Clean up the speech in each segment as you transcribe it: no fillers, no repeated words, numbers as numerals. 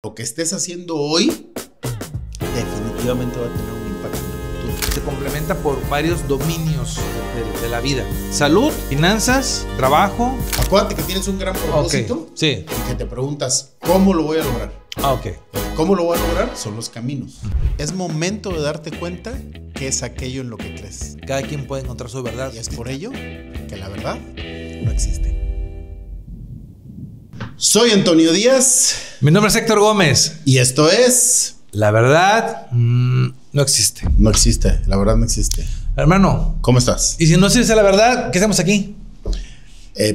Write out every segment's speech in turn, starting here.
Lo que estés haciendo hoy definitivamente va a tener un impacto en el futuro. Se complementa por varios dominios de la vida. Salud, finanzas, trabajo. Acuérdate que tienes un gran propósito. Okay. Sí. Y que te preguntas, ¿cómo lo voy a lograr? Ok. ¿Cómo lo voy a lograr? Son los caminos. Es momento de darte cuenta que es aquello en lo que crees. Cada quien puede encontrar su verdad. Y es por ello que la verdad no existe. Soy Antonio Díaz. Mi nombre es Héctor Gómez. Y esto es... La verdad no existe. No existe, la verdad no existe. Hermano. ¿Cómo estás? Y si no existe la verdad, ¿qué hacemos aquí?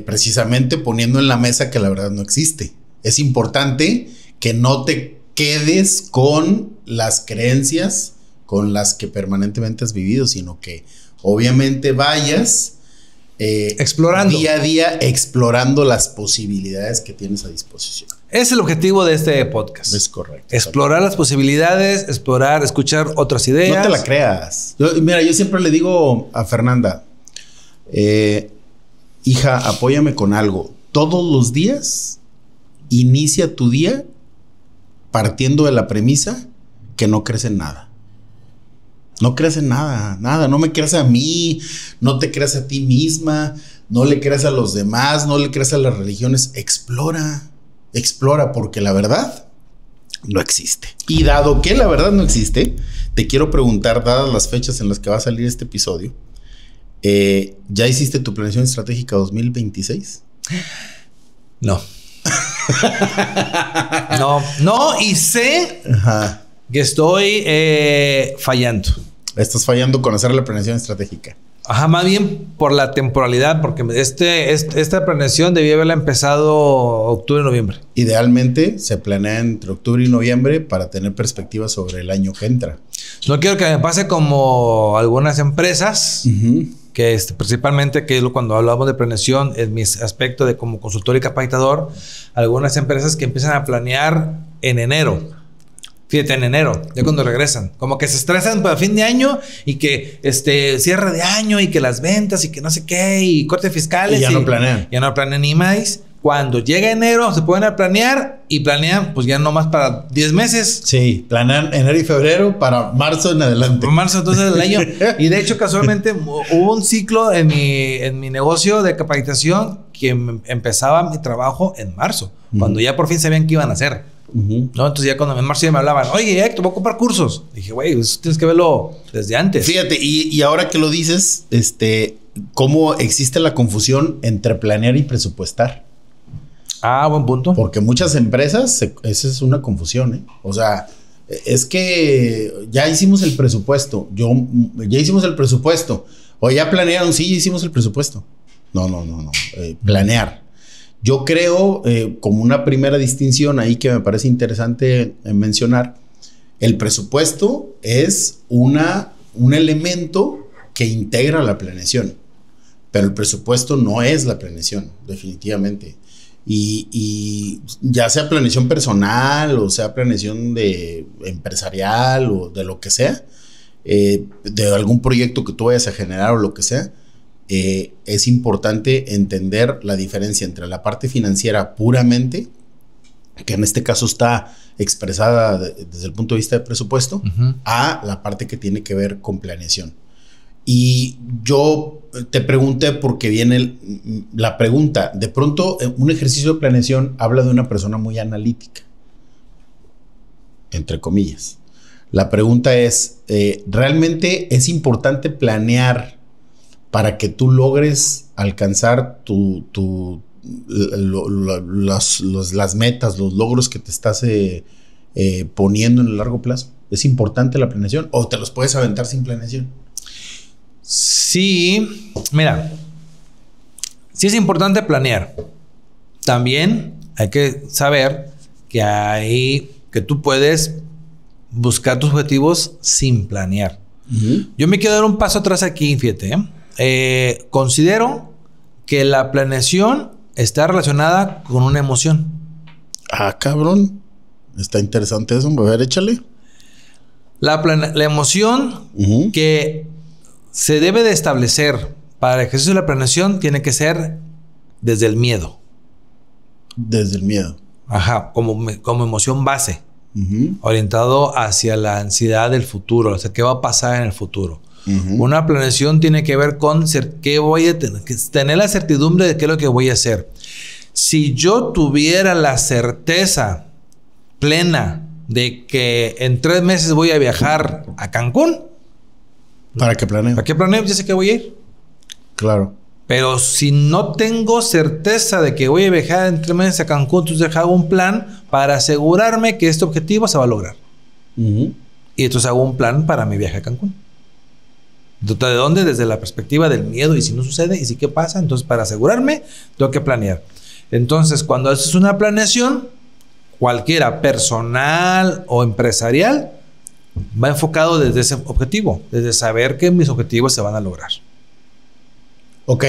Precisamente poniendo en la mesa que la verdad no existe. Es importante que no te quedes con las creencias con las que permanentemente has vivido, sino que obviamente vayas explorando día a día, explorando las posibilidades que tienes a disposición. Es el objetivo de este podcast. Es correcto. Explorar las posibilidades, escuchar otras ideas. No te la creas. Yo siempre le digo a Fernanda, hija, apóyame con algo. Todos los días inicia tu día partiendo de la premisa que no crees en nada. No creas en nada, no me creas a mí, no te creas a ti misma, no le creas a los demás, no le creas a las religiones. Explora, porque la verdad no existe. Y dado que la verdad no existe, te quiero preguntar, dadas las fechas en las que va a salir este episodio, ¿ya hiciste tu planeación estratégica 2026? No. No, y sé... Ajá. Que estoy fallando. Estás fallando con hacer la planeación estratégica. Ajá, más bien por la temporalidad, porque esta planeación debía haberla empezado octubre-noviembre. Idealmente se planea entre octubre y noviembre para tener perspectiva sobre el año que entra. No quiero que me pase como algunas empresas, que principalmente, que es cuando hablamos de planeación, en mi aspecto de como consultor y capacitador, algunas empresas que empiezan a planear en enero. Fíjate, en enero, ya cuando regresan. Como que se estresan para fin de año y que cierre de año y que las ventas y que no sé qué y corte fiscales. Y ya no planean. Ya no planean ni más. Cuando llega enero se pueden a planear y planean pues ya nomás para 10 meses. Sí, planean enero y febrero para marzo en adelante. Marzo entonces del año. Y de hecho casualmente hubo un ciclo en mi negocio de capacitación que empezaba mi trabajo en marzo. Cuando ya por fin sabían qué iban a hacer. ¿No? Entonces ya cuando en marzo ya me hablaban, oye Héctor, voy a comprar cursos. Dije, güey, eso tienes que verlo desde antes. Fíjate, y ahora que lo dices, ¿cómo existe la confusión entre planear y presupuestar? Ah, buen punto. Porque muchas empresas, esa es una confusión, ¿eh? O sea, es que ya hicimos el presupuesto. Ya hicimos el presupuesto. O ya planearon, sí, ya hicimos el presupuesto. No. Planear. Yo creo, como una primera distinción ahí que me parece interesante mencionar, el presupuesto es un elemento que integra la planeación, pero el presupuesto no es la planeación, definitivamente. Y ya sea planeación personal o sea planeación empresarial o de lo que sea, de algún proyecto que tú vayas a generar o lo que sea, es importante entender la diferencia entre la parte financiera puramente, que en este caso está expresada desde el punto de vista de presupuesto, a la parte que tiene que ver con planeación. Y yo te pregunté porque viene la pregunta. De pronto, un ejercicio de planeación habla de una persona muy analítica, entre comillas. La pregunta es, ¿realmente es importante planear para que tú logres alcanzar las metas, los logros que te estás poniendo en el largo plazo? ¿Es importante la planeación o te los puedes aventar sin planeación? Sí, mira, sí es importante planear. También hay que saber que tú puedes buscar tus objetivos sin planear. Yo me quiero dar un paso atrás aquí, fíjate, considero que la planeación está relacionada con una emoción. Ah, cabrón. Está interesante eso. A ver, échale. La emoción que se debe de establecer para el ejercicio de la planeación tiene que ser desde el miedo. Desde el miedo. Ajá, como emoción base. Orientado hacia la ansiedad del futuro, o sea, qué va a pasar en el futuro. Una planeación tiene que ver con qué voy a tener la certidumbre de qué es lo que voy a hacer. Si yo tuviera la certeza plena de que en 3 meses voy a viajar a Cancún, ¿para qué planeo? ¿Para qué planeo? Ya sé que voy a ir. Claro. Pero si no tengo certeza de que voy a viajar en 3 meses a Cancún, entonces hago un plan para asegurarme que este objetivo se va a lograr. Y entonces hago un plan para mi viaje a Cancún. ¿De dónde? Desde la perspectiva del miedo. Y si no sucede, y si qué pasa, entonces para asegurarme, tengo que planear. Entonces, cuando haces una planeación, cualquiera, personal o empresarial, va enfocado desde ese objetivo, desde saber que mis objetivos se van a lograr. Ok,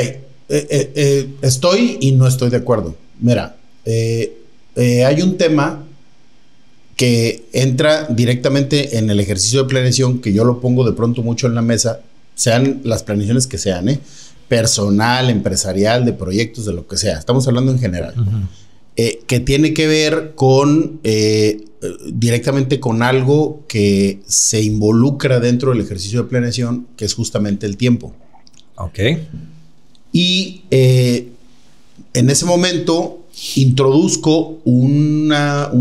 estoy y no estoy de acuerdo. Mira, hay un tema que entra directamente en el ejercicio de planeación, que yo lo pongo de pronto mucho en la mesa, sean las planeaciones que sean, personal, empresarial, de proyectos, de lo que sea. Estamos hablando en general. Que tiene que ver con directamente con algo que se involucra dentro del ejercicio de planeación, que es justamente el tiempo. Ok. Y en ese momento introduzco una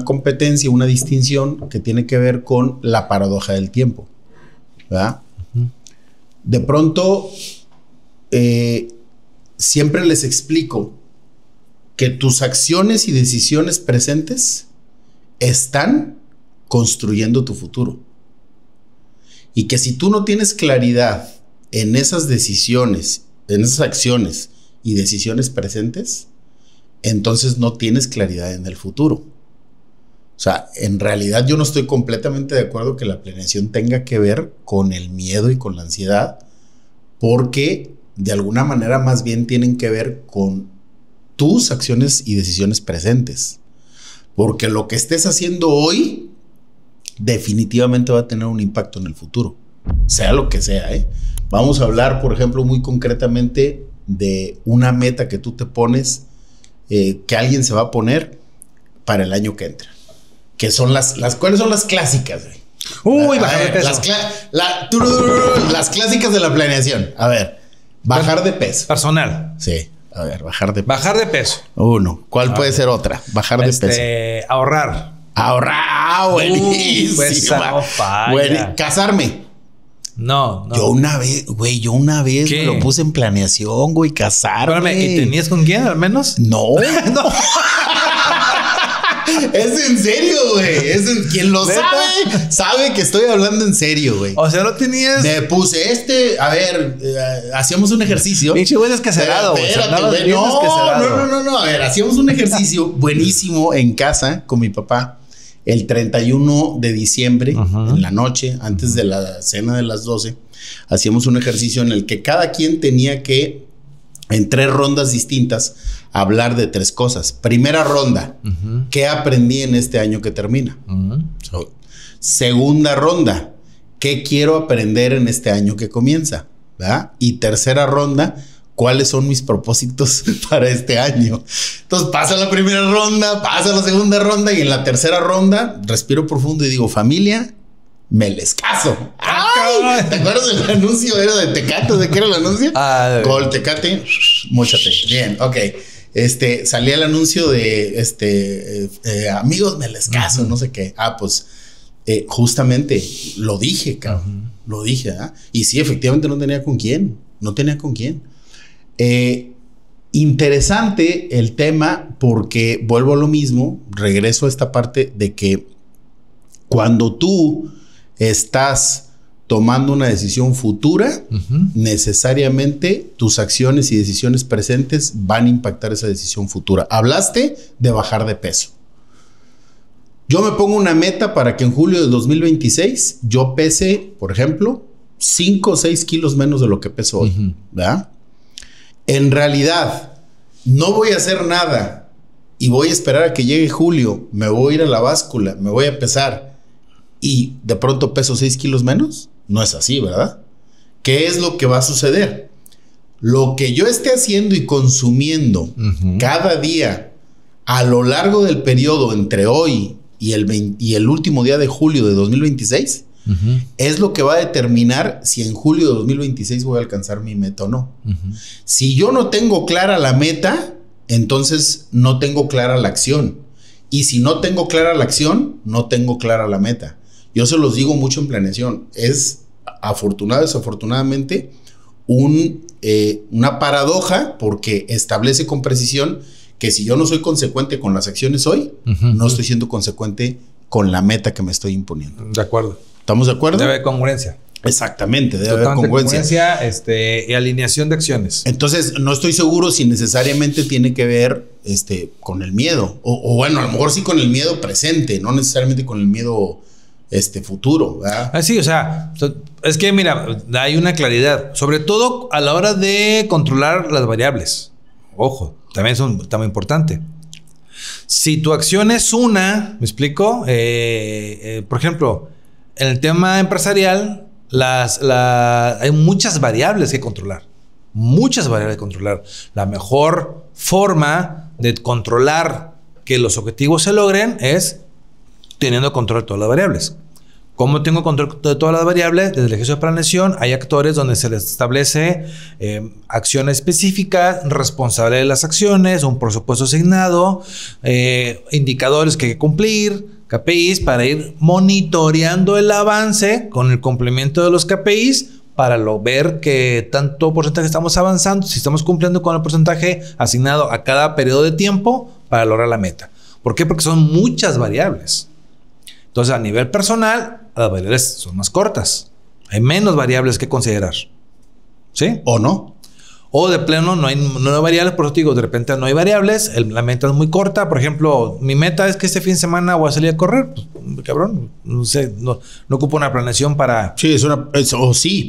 competencia, una distinción que tiene que ver con la paradoja del tiempo, ¿verdad? De pronto, siempre les explico que tus acciones y decisiones presentes están construyendo tu futuro. Y que si tú no tienes claridad en esas decisiones, en esas acciones y decisiones presentes, entonces no tienes claridad en el futuro. O sea, en realidad yo no estoy completamente de acuerdo que la planeación tenga que ver con el miedo y con la ansiedad, porque de alguna manera más bien tienen que ver con tus acciones y decisiones presentes. Porque lo que estés haciendo hoy definitivamente va a tener un impacto en el futuro, sea lo que sea, Vamos a hablar, por ejemplo, muy concretamente de una meta que tú te pones, que alguien se va a poner para el año que entra. Que son ¿cuáles son las clásicas, güey? Bajar de peso. Las clásicas de la planeación. A ver, bajar de peso. Personal. Sí, a ver, bajar de peso. Bajar de peso. Uno. ¿Cuál puede ser otra? Bajar de peso. Ahorrar. Buenísima. Casarme. No. Yo una vez me lo puse en planeación, güey, casarme. ¿Y tenías con quién al menos? No. No. Es en serio, güey. Quien lo sabe que estoy hablando en serio, güey. O sea, no tenías. Me puse hacíamos un ejercicio. Pinche güey descacerado, güey. No. A ver, hacíamos un ejercicio buenísimo en casa con mi papá. El 31 de diciembre, en la noche, antes de la cena de las 12, hacíamos un ejercicio en el que cada quien tenía que, en 3 rondas distintas, hablar de 3 cosas. Primera ronda, ¿qué aprendí en este año que termina? Segunda ronda, ¿qué quiero aprender en este año que comienza? ¿Verdad? Y tercera ronda, ¿cuáles son mis propósitos para este año? Entonces pasa la primera ronda, pasa la segunda ronda y en la tercera ronda respiro profundo y digo, familia, me les caso. ¡Ay! ¿Te acuerdas del anuncio? ¿Era de Tecate? ¿De qué era el anuncio? Gol Tecate, móchate. Bien, ok. Salía el anuncio de amigos, me les caso, no sé qué. Pues justamente lo dije, cabrón. Lo dije, ¿eh? Y sí, efectivamente no tenía con quién. Interesante el tema porque vuelvo a lo mismo, regreso a esta parte de que cuando tú estás tomando una decisión futura, necesariamente tus acciones y decisiones presentes van a impactar esa decisión futura. Hablaste de bajar de peso. Yo me pongo una meta para que en julio del 2026 yo pese, por ejemplo, 5 o 6 kilos menos de lo que peso hoy, ¿verdad? En realidad, no voy a hacer nada y voy a esperar a que llegue julio, me voy a ir a la báscula, me voy a pesar y de pronto peso 6 kilos menos. No es así, ¿verdad? ¿Qué es lo que va a suceder? Lo que yo esté haciendo y consumiendo cada día a lo largo del periodo entre hoy y el último día de julio de 2026, es lo que va a determinar si en julio de 2026 voy a alcanzar mi meta o no. Si yo no tengo clara la meta, entonces no tengo clara la acción. Y si no tengo clara la acción, no tengo clara la meta. Yo se los digo mucho en planeación. Es desafortunadamente una paradoja, porque establece con precisión que si yo no soy consecuente con las acciones hoy, no estoy siendo consecuente con la meta que me estoy imponiendo. De acuerdo. ¿Estamos de acuerdo? Debe haber congruencia. Exactamente, debe haber congruencia. Y alineación de acciones. Entonces, no estoy seguro si necesariamente tiene que ver con el miedo. O bueno, a lo mejor sí con el miedo presente, no necesariamente con el miedo futuro, ¿verdad? Sí, o sea, es que mira, hay una claridad, sobre todo a la hora de controlar las variables. Ojo, también es un tema importante. Si tu acción es una, ¿me explico? Por ejemplo, en el tema empresarial, hay muchas variables que controlar. Muchas variables que controlar. La mejor forma de controlar que los objetivos se logren es teniendo control de todas las variables. ¿Cómo tengo control de todas las variables? Desde el ejercicio de planeación hay actores donde se les establece acciones específicas, responsable de las acciones, un presupuesto asignado, indicadores que hay que cumplir, KPIs para ir monitoreando el avance con el complemento de los KPIs para ver que tanto porcentaje estamos avanzando, si estamos cumpliendo con el porcentaje asignado a cada periodo de tiempo para lograr la meta. ¿Por qué? Porque son muchas variables. Entonces, a nivel personal, las variables son más cortas. Hay menos variables que considerar. ¿Sí? ¿O no? O de pleno no hay variables, por eso te digo, de repente no hay variables, la meta es muy corta. Por ejemplo, mi meta es que este fin de semana voy a salir a correr. Pues, cabrón, no sé, no ocupo una planeación para... Sí,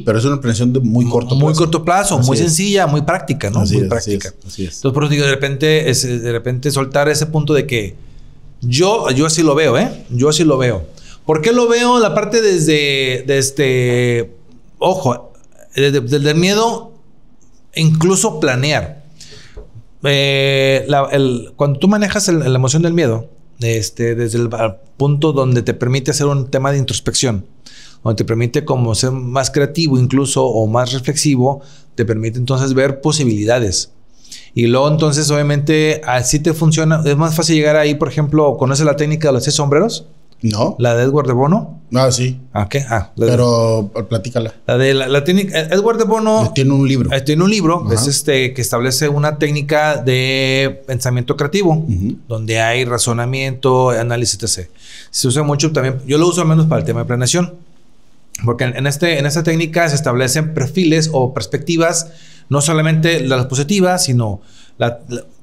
pero es una planeación de muy corto plazo. Muy corto plazo, muy sencilla, muy práctica, ¿no? Así muy es, práctica. Así es. Entonces, por eso digo, de repente soltar ese punto de que yo así lo veo, ¿eh? Yo así lo veo. ¿Por qué lo veo? La parte desde el miedo, incluso planear. Cuando tú manejas la emoción del miedo, desde el punto donde te permite hacer un tema de introspección, donde te permite como ser más creativo incluso o más reflexivo, te permite entonces ver posibilidades. Y luego entonces obviamente así te funciona. Es más fácil llegar ahí, por ejemplo, ¿conoces la técnica de los 6 sombreros? No. La de Edward de Bono. Ah, sí. ¿Qué? Pero platícala. La técnica. Edward de Bono tiene un libro. Tiene un libro. Es que establece una técnica de pensamiento creativo, donde hay razonamiento, análisis, etc. Se usa mucho también. Yo lo uso al menos para el tema de planeación. Porque en esta técnica se establecen perfiles o perspectivas, no solamente las positivas, sino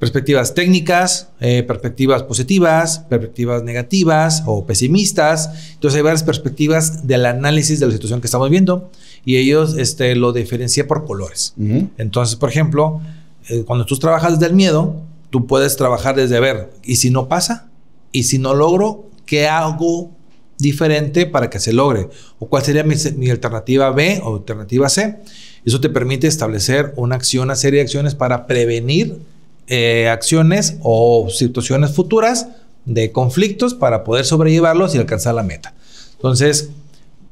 perspectivas técnicas, perspectivas positivas, perspectivas negativas o pesimistas. Entonces hay varias perspectivas del análisis de la situación que estamos viendo y ellos lo diferencian por colores. Entonces, por ejemplo, cuando tú trabajas desde el miedo, tú puedes trabajar desde ver, ¿y si no pasa? ¿Y si no logro? ¿Qué hago diferente para que se logre? ¿O cuál sería mi alternativa B o alternativa C? Eso te permite establecer una serie de acciones para prevenir acciones o situaciones futuras de conflictos para poder sobrellevarlos y alcanzar la meta. Entonces,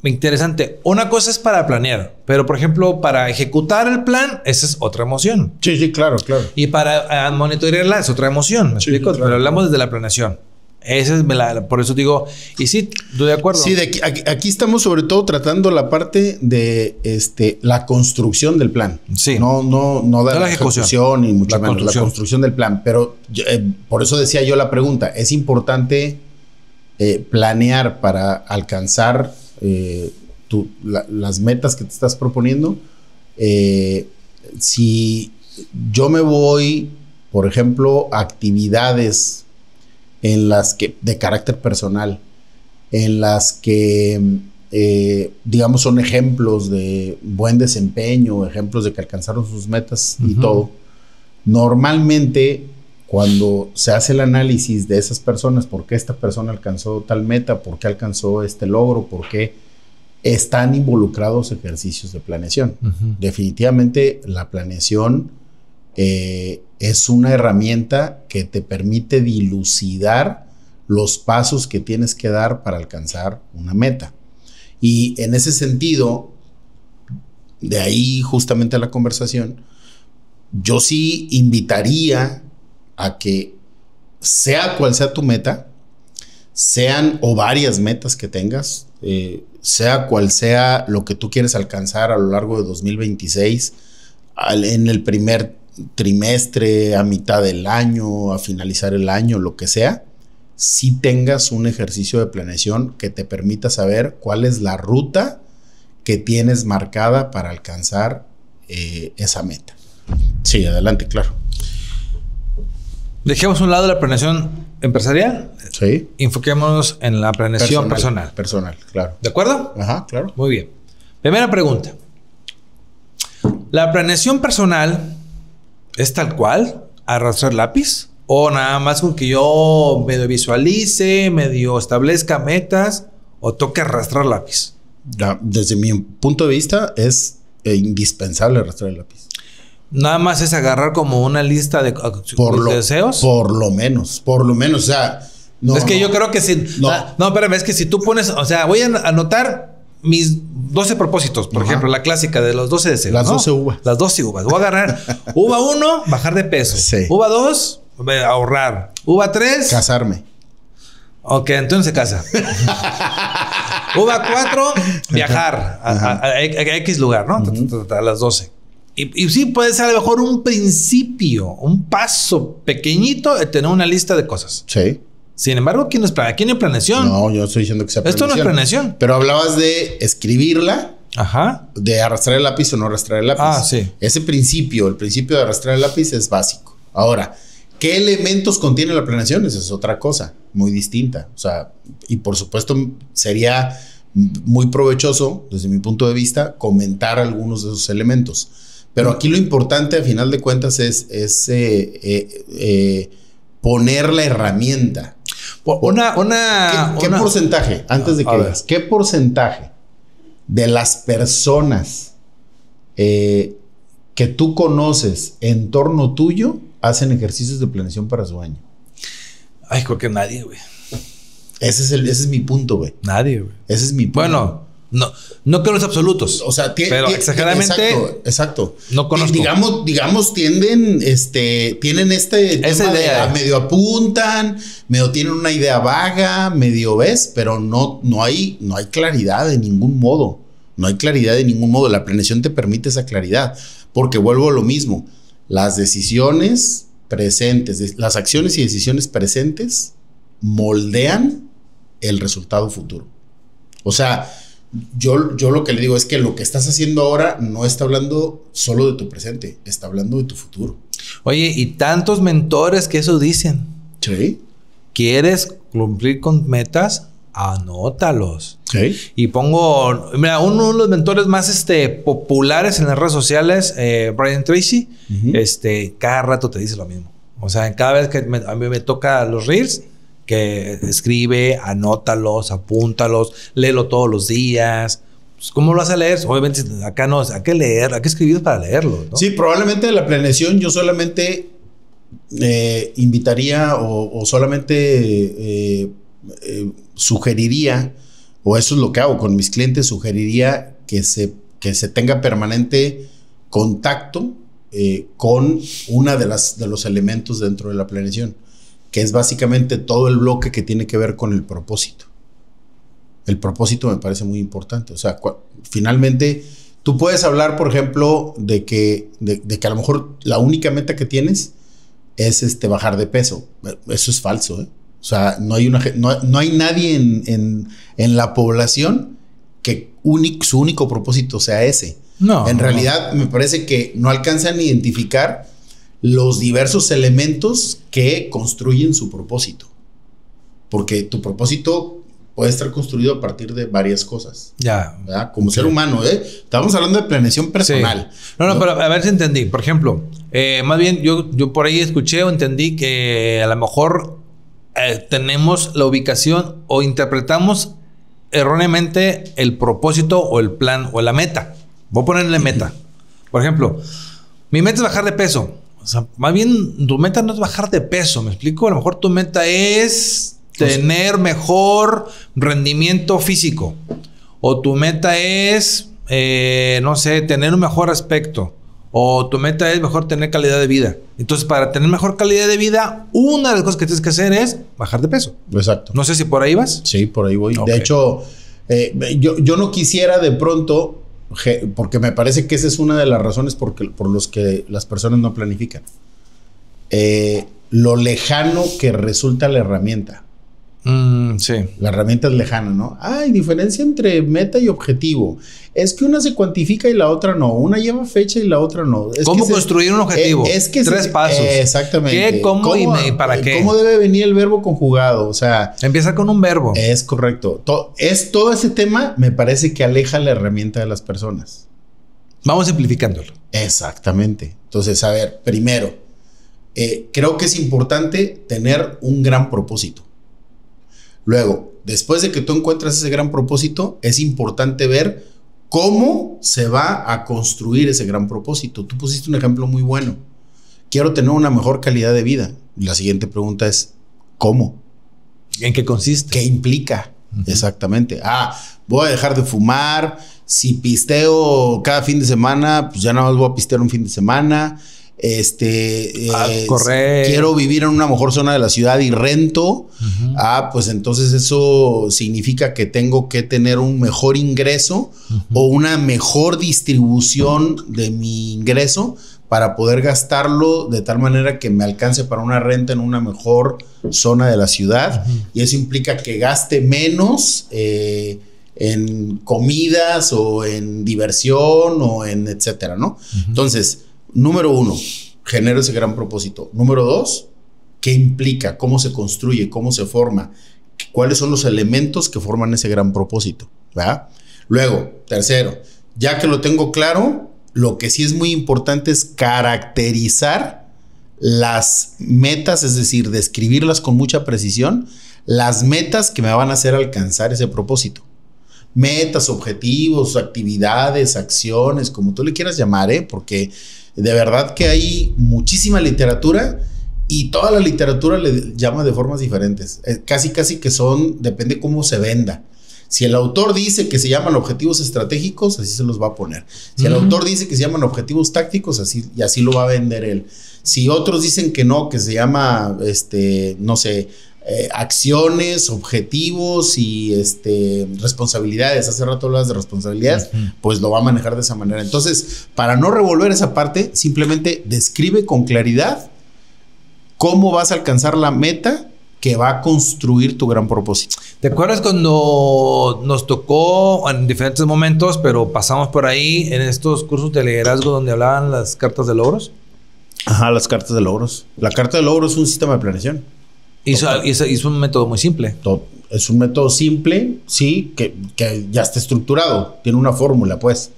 interesante. Una cosa es para planear, pero por ejemplo, para ejecutar el plan, esa es otra emoción. Sí, claro. Y para monitorearla es otra emoción. ¿Me explico? Claro. Pero hablamos desde la planeación. Por eso digo, y sí, estoy de acuerdo. Sí, aquí estamos sobre todo tratando la parte de la construcción del plan. Sí. No de la ejecución y mucho menos la construcción del plan. Pero por eso decía yo la pregunta, es importante planear para alcanzar las metas que te estás proponiendo. Si yo me voy, por ejemplo, a actividades en las que de carácter personal, en las que digamos son ejemplos de buen desempeño, ejemplos de que alcanzaron sus metas y todo. Normalmente cuando se hace el análisis de esas personas, por qué esta persona alcanzó tal meta, por qué alcanzó este logro, por qué están involucrados ejercicios de planeación. Definitivamente la planeación es una herramienta que te permite dilucidar los pasos que tienes que dar para alcanzar una meta. Y en ese sentido, de ahí justamente la conversación, yo sí invitaría a que sea cual sea tu meta, sean o varias metas que tengas, sea cual sea lo que tú quieres alcanzar a lo largo de 2026, en el primer trimestre, a mitad del año, a finalizar el año, lo que sea, si tengas un ejercicio de planeación que te permita saber cuál es la ruta que tienes marcada para alcanzar esa meta. Sí, adelante, claro. Dejemos a un lado la planeación empresarial. Sí. Enfoquémonos en la planeación personal. Personal, claro. ¿De acuerdo? Ajá, claro. Muy bien. Primera pregunta. ¿La planeación personal es tal cual? ¿Arrastrar lápiz? ¿O nada más con que yo medio visualice, medio establezca metas o toque arrastrar lápiz? Desde mi punto de vista es indispensable arrastrar el lápiz. Nada más es agarrar como una lista de deseos. Por lo menos. O sea, no. Es que yo creo que si. No, espérame, es que si tú pones. O sea, voy a anotar mis 12 propósitos. Por ejemplo, la clásica de los 12 deseos. Las 12 uvas. Las 12 uvas. Voy a agarrar uva 1, bajar de peso. Sí. Uva 2, ahorrar. Uva 3, casarme. Ok, entonces se casa. Uva 4, viajar a X lugar, ¿no? A las 12. Y sí, puede ser a lo mejor un principio, un paso pequeñito de tener una lista de cosas. Sí. Sin embargo, ¿quién es planeación? No, yo estoy diciendo que sea planeación. Esto no es planeación. Pero hablabas de escribirla. Ajá. De arrastrar el lápiz o no arrastrar el lápiz. Ah, sí. Ese principio, el principio de arrastrar el lápiz es básico. Ahora, ¿qué elementos contiene la planeación? Esa es otra cosa, muy distinta. O sea, y por supuesto sería muy provechoso, desde mi punto de vista, comentar algunos de esos elementos. Pero aquí lo importante, a final de cuentas, es poner la herramienta. ¿Qué porcentaje, antes de que digas, qué porcentaje de las personas que tú conoces en torno tuyo hacen ejercicios de planeación para su año? Ay, creo que nadie, güey. Ese es mi punto, güey. Nadie, güey. Ese es mi punto. Bueno, no creo los absolutos. O sea, pero exageradamente. Exacto. No conozco. Digamos, tienen esa idea. Medio apuntan, medio tienen una idea vaga, medio ves, pero no hay claridad de ningún modo. No hay claridad de ningún modo. La planeación te permite esa claridad. Porque vuelvo a lo mismo. Las decisiones presentes, las acciones y decisiones presentes moldean el resultado futuro. O sea, yo lo que le digo es que lo que estás haciendo ahora no está hablando solo de tu presente, está hablando de tu futuro. Oye, y tantos mentores que eso dicen. Sí. ¿Quieres cumplir con metas? Anótalos. Sí. Y pongo, mira, uno de los mentores más populares en las redes sociales, Brian Tracy, cada rato te dice lo mismo. O sea, cada vez que a mí me toca los reels, que escribe, anótalos, apúntalos, léelo todos los días. Pues, ¿cómo lo vas a leer? Obviamente acá no, hay que leer, hay que escribir para leerlo, ¿no? Sí, probablemente la planeación yo solamente invitaría o solamente sugeriría, o eso es lo que hago con mis clientes, sugeriría que se tenga permanente contacto con una de los elementos dentro de la planeación, que es básicamente todo el bloque que tiene que ver con el propósito. El propósito me parece muy importante. O sea, finalmente tú puedes hablar, por ejemplo, de que a lo mejor la única meta que tienes es bajar de peso. Eso es falso, ¿eh? O sea, no hay nadie en la población que su único propósito sea ese. No. En realidad, me parece que no alcanzan a identificar los diversos elementos que construyen su propósito. Porque tu propósito puede estar construido a partir de varias cosas. Ya. ¿Verdad? Como ser humano, ¿eh? Estamos hablando de planeación personal. Sí. No, pero a ver si entendí. Por ejemplo, más bien yo por ahí escuché o entendí que a lo mejor tenemos la ubicación o interpretamos erróneamente el propósito o el plan o la meta. Voy a ponerle meta. Por ejemplo, mi meta es bajar de peso. sea, más bien tu meta no es bajar de peso, ¿me explico? A lo mejor tu meta es tener mejor rendimiento físico. O tu meta es, no sé, tener un mejor aspecto. O tu meta es mejor tener calidad de vida. Entonces, para tener mejor calidad de vida, una de las cosas que tienes que hacer es bajar de peso. Exacto. No sé si por ahí vas. Sí, por ahí voy. Okay. De hecho, yo no quisiera de pronto, porque me parece que esa es una de las razones por los que las personas no planifican. Lo lejano que resulta la herramienta. Sí. La herramienta es lejana, ¿no? Hay diferencia entre meta y objetivo. Es que una se cuantifica y la otra no. Una lleva fecha y la otra no. ¿Cómo construir un objetivo? Es que 3 pasos. Exactamente. ¿Qué, cómo y para qué? ¿Cómo debe venir el verbo conjugado? O sea... Empieza con un verbo. Es correcto. Todo ese tema me parece que aleja la herramienta de las personas. Vamos simplificándolo. Exactamente. Entonces, a ver, primero, creo que es importante tener un gran propósito. Luego, después de que tú encuentras ese gran propósito, es importante ver cómo se va a construir ese gran propósito. Tú pusiste un ejemplo muy bueno. Quiero tener una mejor calidad de vida. La siguiente pregunta es, ¿cómo? ¿En qué consiste? ¿Qué implica? Exactamente. Voy a dejar de fumar. Si pisteo cada fin de semana, pues ya nada más voy a pistear un fin de semana. Correr. Quiero vivir en una mejor zona de la ciudad y rento. Pues entonces eso significa que tengo que tener un mejor ingreso o una mejor distribución de mi ingreso para poder gastarlo de tal manera que me alcance para una renta en una mejor zona de la ciudad. Y eso implica que gaste menos en comidas o en diversión o en etcétera, ¿no? Entonces, número 1, genero ese gran propósito. Número 2, ¿qué implica? ¿Cómo se construye? ¿Cómo se forma? ¿Cuáles son los elementos que forman ese gran propósito? ¿Verdad? Luego, tercero, ya que lo tengo claro, lo que sí es muy importante es caracterizar las metas, es decir, describirlas con mucha precisión, las metas que me van a hacer alcanzar ese propósito. Metas, objetivos, actividades, acciones, como tú le quieras llamar, porque de verdad que hay muchísima literatura y toda la literatura le llama de formas diferentes. Casi que depende cómo se venda. Si el autor dice que se llaman objetivos estratégicos, así se los va a poner. Si el autor dice que se llaman objetivos tácticos, así lo va a vender él. Si otros dicen que no, que se llama, no sé, acciones, objetivos y responsabilidades. Hace rato hablabas de responsabilidades, pues lo va a manejar de esa manera. Entonces, para no revolver esa parte, simplemente describe con claridad cómo vas a alcanzar la meta que va a construir tu gran propósito. ¿Te acuerdas cuando nos tocó en diferentes momentos, pero pasamos por ahí en estos cursos de liderazgo donde hablaban las cartas de logros? Ajá, las cartas de logros. La carta de logros es un sistema de planeación. Hizo un método muy simple. Es un método simple, sí, que ya está estructurado. Tiene una fórmula, pues.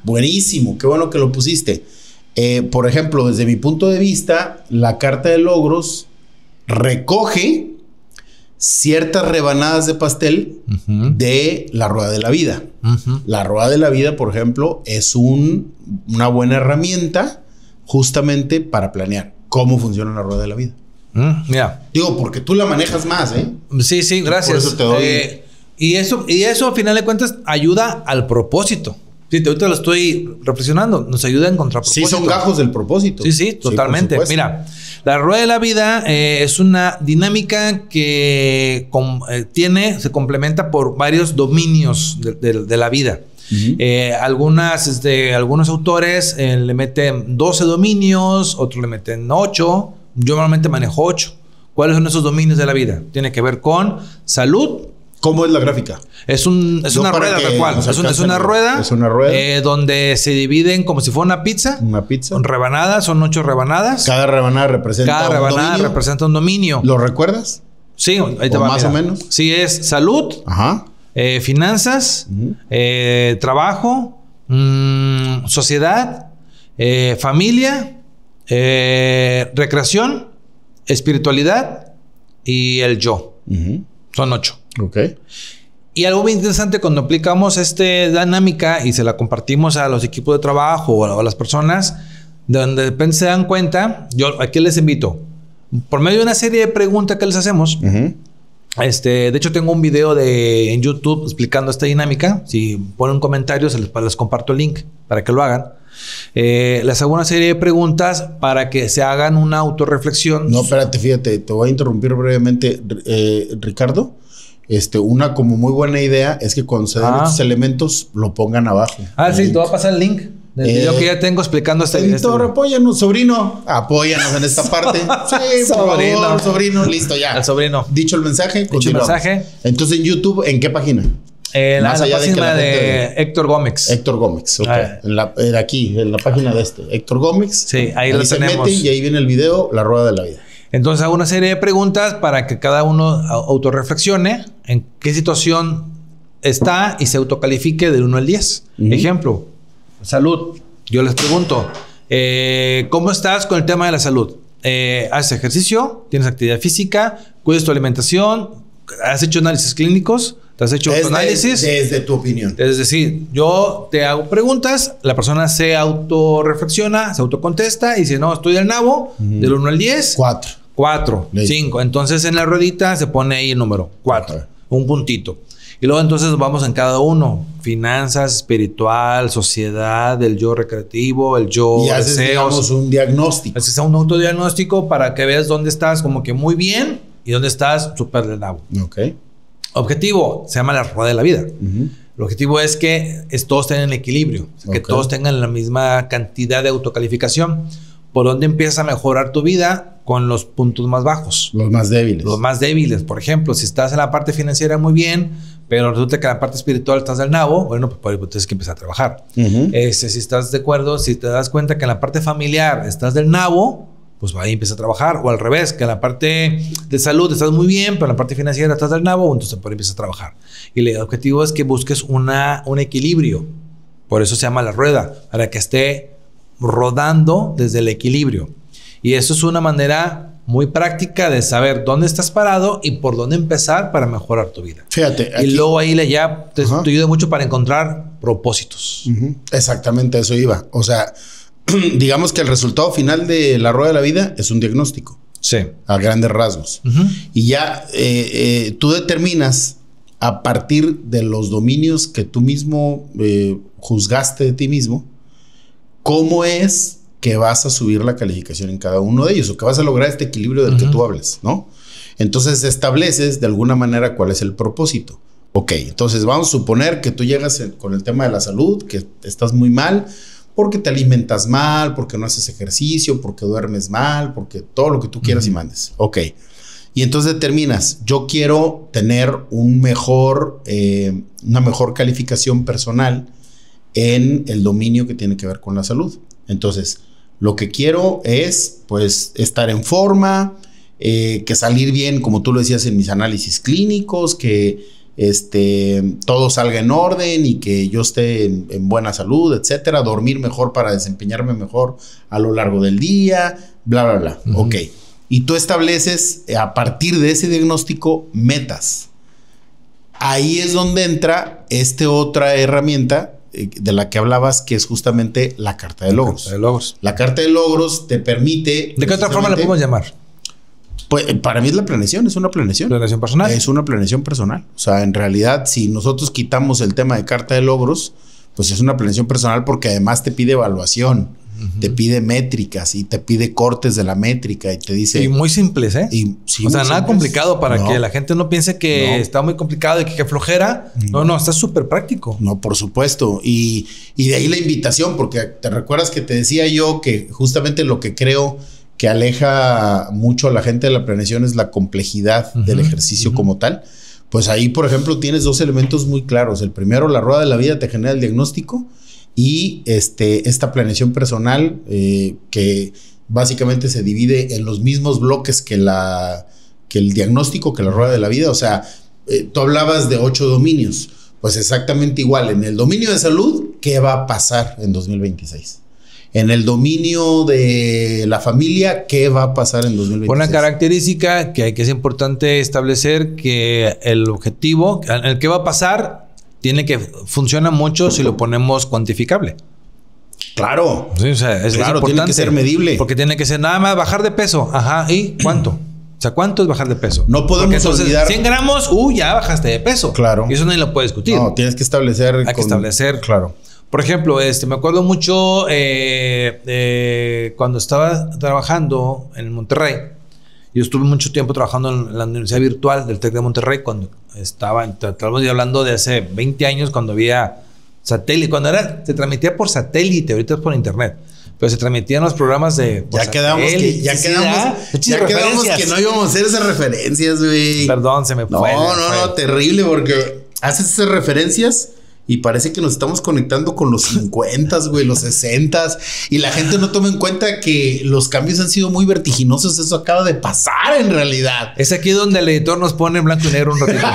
Buenísimo. Qué bueno que lo pusiste. Por ejemplo, desde mi punto de vista, la carta de logros recoge ciertas rebanadas de pastel de la rueda de la vida. La rueda de la vida, por ejemplo, es una buena herramienta justamente para planear cómo funciona la rueda de la vida. Mira. Digo, porque tú la manejas más, ¿eh? Sí, gracias. Por eso te doy. Y eso, a final de cuentas, ayuda al propósito. Sí, ahorita lo estoy reflexionando. Nos ayuda a encontrar propósito. Sí, son gajos del propósito. Sí, totalmente. Mira, la rueda de la vida es una dinámica que se complementa por varios dominios de la vida. Algunos autores le meten 12 dominios, otros le meten 8. Yo normalmente manejo 8. ¿Cuáles son esos dominios de la vida? Tiene que ver con salud. ¿Cómo es la gráfica? Es una rueda tal cual. Es una rueda. Es una rueda. Donde se dividen como si fuera una pizza. Una pizza. Con rebanadas, son 8 rebanadas. Cada rebanada representa un dominio. ¿Lo recuerdas? Sí, ahí te va. Más o menos. Sí, es salud. Finanzas. Trabajo. Sociedad. Familia. Recreación, espiritualidad y el yo. Son 8. Ok. Y algo muy interesante cuando aplicamos esta dinámica y se la compartimos a los equipos de trabajo o a las personas, donde de repente se dan cuenta, yo aquí les invito, por medio de una serie de preguntas que les hacemos, de hecho tengo un video en YouTube explicando esta dinámica. Si ponen un comentario, les comparto el link para que lo hagan. Les hago una serie de preguntas para que se hagan una autorreflexión. No, espérate, fíjate, te voy a interrumpir brevemente, Ricardo. Una como muy buena idea es que cuando se den estos elementos lo pongan abajo. Sí, te voy a pasar el link del video que ya tengo explicando editor, apóyanos, sobrino. Apóyanos en esta parte. Sí, sobrino. Por favor, sobrino. Listo, ya. El sobrino. Dicho el mensaje, continuamos. Entonces, en YouTube, ¿en qué página? La página de Héctor Gómez. Héctor Gómez, ok. Aquí, en la página de Héctor Gómez. Sí, ahí lo tenemos. Se mete y ahí viene el video, La Rueda de la Vida. Entonces hago una serie de preguntas para que cada uno autorreflexione en qué situación está y se autocalifique del 1 al 10. Ejemplo, salud. Yo les pregunto, ¿cómo estás con el tema de la salud? ¿Haces ejercicio? ¿Tienes actividad física? ¿Cuidas tu alimentación? ¿Has hecho análisis clínicos? ¿Te has hecho análisis? Desde tu opinión. Es decir, yo te hago preguntas, la persona se autorreflexiona, se autocontesta y dice, no, estoy del nabo, del 1 al 10. 4, 5. Entonces en la ruedita se pone ahí el número 4, un puntito. Y luego entonces vamos en cada uno. Finanzas, espiritual, sociedad, el yo recreativo, el yo y haces, digamos, un diagnóstico. Haces un autodiagnóstico para que veas dónde estás como que muy bien y dónde estás súper del nabo. Ok. Objetivo, se llama la rueda de la vida. El objetivo es que todos tengan equilibrio, que todos tengan la misma cantidad de autocalificación. ¿Por dónde empiezas a mejorar tu vida? Con los puntos más bajos. Los más débiles. Los más débiles. Por ejemplo, si estás en la parte financiera muy bien, pero resulta que en la parte espiritual estás del nabo, bueno, pues tienes que empezar a trabajar. Si estás de acuerdo, si te das cuenta que en la parte familiar estás del nabo, pues ahí empieza a trabajar. O al revés, que en la parte de salud estás muy bien, pero en la parte financiera estás del nabo, entonces por ahí empiezas a trabajar. Y el objetivo es que busques un equilibrio. Por eso se llama la rueda, para que esté rodando desde el equilibrio. Y eso es una manera muy práctica de saber dónde estás parado y por dónde empezar para mejorar tu vida. Fíjate. Aquí, y luego ahí te ayuda mucho para encontrar propósitos. Exactamente, eso iba. O sea, digamos que el resultado final de la rueda de la vida es un diagnóstico. Sí. A grandes rasgos. Y ya tú determinas a partir de los dominios que tú mismo juzgaste de ti mismo, cómo es que vas a subir la calificación en cada uno de ellos o que vas a lograr este equilibrio del que tú hablas, ¿no? Entonces estableces de alguna manera cuál es el propósito. Ok, entonces vamos a suponer que tú llegas con el tema de la salud, que estás muy mal porque te alimentas mal, porque no haces ejercicio, porque duermes mal, porque todo lo que tú quieras y mandes. Ok. Y entonces determinas, yo quiero tener una mejor calificación personal en el dominio que tiene que ver con la salud. Entonces, lo que quiero es, pues, estar en forma, que salir bien, como tú lo decías, en mis análisis clínicos, que todo salga en orden y que yo esté en buena salud, etcétera, dormir mejor para desempeñarme mejor a lo largo del día, bla, bla, bla. Ok. Y tú estableces, a partir de ese diagnóstico, metas. Ahí es donde entra otra herramienta de la que hablabas, que es justamente la carta de logros. La carta de logros te permite... ¿De qué otra forma la podemos llamar? Pues para mí es la planeación, es una planeación. ¿Planeación personal? Es una planeación personal. O sea, en realidad, si nosotros quitamos el tema de carta de logros, pues es una planeación personal porque además te pide evaluación, te pide métricas y te pide cortes de la métrica y te dice... Y muy simples, ¿eh? Sí, o sea, nada complicado para que la gente no piense que está muy complicado y que flojera. No, está súper práctico. No, por supuesto. Y de ahí la invitación, porque te recuerdas que te decía yo que justamente lo que creo que aleja mucho a la gente de la planeación es la complejidad del ejercicio como tal. Pues ahí, por ejemplo, tienes dos elementos muy claros. El primero, la rueda de la vida te genera el diagnóstico y esta planeación personal que básicamente se divide en los mismos bloques que el diagnóstico, que la rueda de la vida. O sea, tú hablabas de 8 dominios. Pues exactamente igual. En el dominio de salud, ¿qué va a pasar en 2026? En el dominio de la familia, ¿qué va a pasar en 2026? Una característica que es importante establecer, que el objetivo, el que va a pasar, funciona mucho si lo ponemos cuantificable. Claro. Sí, o sea, es importante. Tiene que ser medible. Porque tiene que ser nada más bajar de peso. Ajá. ¿Y cuánto? O sea, ¿cuánto es bajar de peso? No podemos olvidar... 100 gramos, ya bajaste de peso. Claro. Y eso nadie lo puede discutir. No, tienes que establecer... Hay que establecer. Claro. Por ejemplo, me acuerdo mucho cuando estaba trabajando en Monterrey. Yo estuve mucho tiempo trabajando en la Universidad Virtual del TEC de Monterrey cuando estábamos hablando de hace 20 años cuando había satélite. Se transmitía por satélite, ahorita es por internet. Pero se transmitían los programas de... Ya quedamos que no íbamos a hacer esas referencias, güey. Perdón, se me fue. No, terrible, porque haces esas referencias y parece que nos estamos conectando con los 50s, güey, los 60s. Y la gente no toma en cuenta que los cambios han sido muy vertiginosos. Eso acaba de pasar en realidad. Es aquí donde el editor nos pone en blanco y negro un ratito.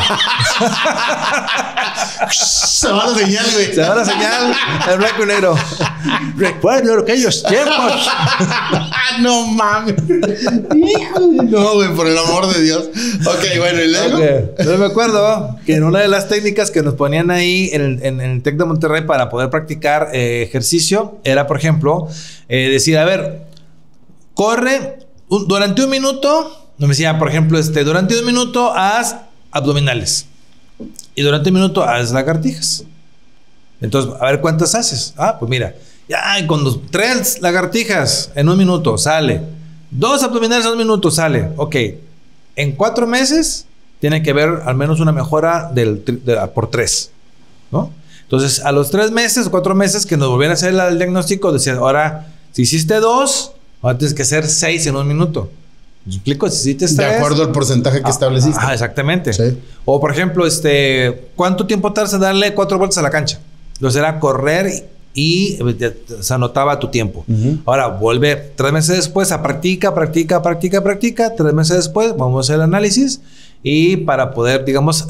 Se va la señal, güey. Se va la señal en blanco y negro. Recuerdo aquellos tiempos. No mames. No, güey, por el amor de Dios. Ok, bueno, y luego. Okay. Yo me acuerdo que en una de las técnicas que nos ponían ahí en el TEC de Monterrey para poder practicar ejercicio era, por ejemplo, decir, a ver, corre durante un minuto. Me decía, por ejemplo, durante un minuto haz abdominales. Y durante un minuto haz lagartijas. Entonces, a ver cuántas haces. Pues mira, ya con 3 lagartijas en un minuto sale. 2 abdominales en un minuto sale. Ok, en 4 meses tiene que haber al menos una mejora por 3, ¿no? Entonces, a los 3 meses o 4 meses que nos volvieran a hacer el diagnóstico, decían, ahora, si hiciste 2, ahora tienes que hacer 6 en un minuto. ¿Me explico? Si hiciste 3, de acuerdo al porcentaje que estableciste. Exactamente. Sí. O, por ejemplo, ¿cuánto tiempo tardas en darle 4 vueltas a la cancha? Entonces, era correr y se anotaba tu tiempo. Ahora, vuelve 3 meses después a practica. 3 meses después, vamos a hacer el análisis y para poder, digamos,